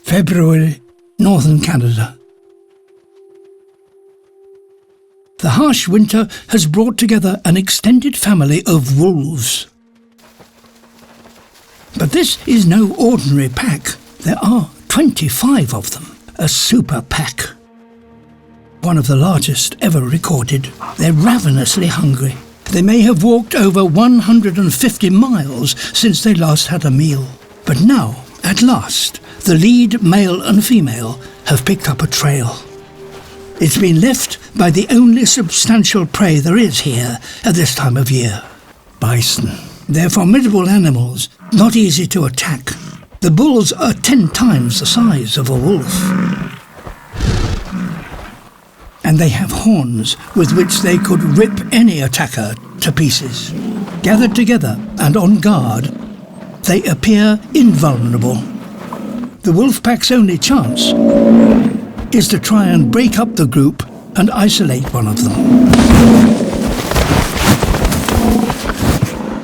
February, northern Canada. The harsh winter has brought together an extended family of wolves. But this is no ordinary pack. There are 25 of them, a super pack. One of the largest ever recorded. They're ravenously hungry. They may have walked over 150 miles since they last had a meal. But now, at last, the lead male and female have picked up a trail. It's been left by the only substantial prey there is here at this time of year, bison. They're formidable animals, not easy to attack. The bulls are 10 times the size of a wolf. And they have horns with which they could rip any attacker to pieces. Gathered together and on guard, they appear invulnerable. The wolf pack's only chance is to try and break up the group and isolate one of them.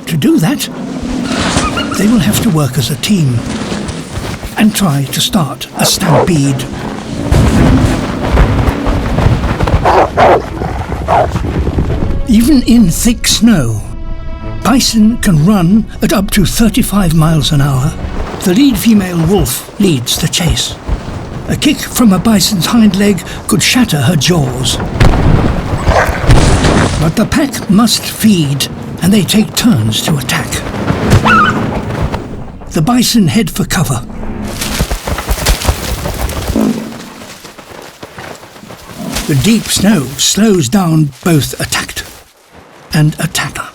To do that, they will have to work as a team and try to start a stampede. Even in thick snow, bison can run at up to 35 miles an hour. The lead female wolf leads the chase. A kick from a bison's hind leg could shatter her jaws. But the pack must feed, and they take turns to attack. The bison head for cover. The deep snow slows down both attacked and attacker.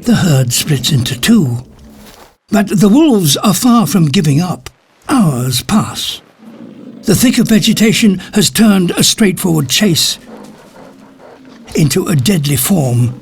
The herd splits into two. But the wolves are far from giving up. Hours pass. The thicker vegetation has turned a straightforward chase into a deadly form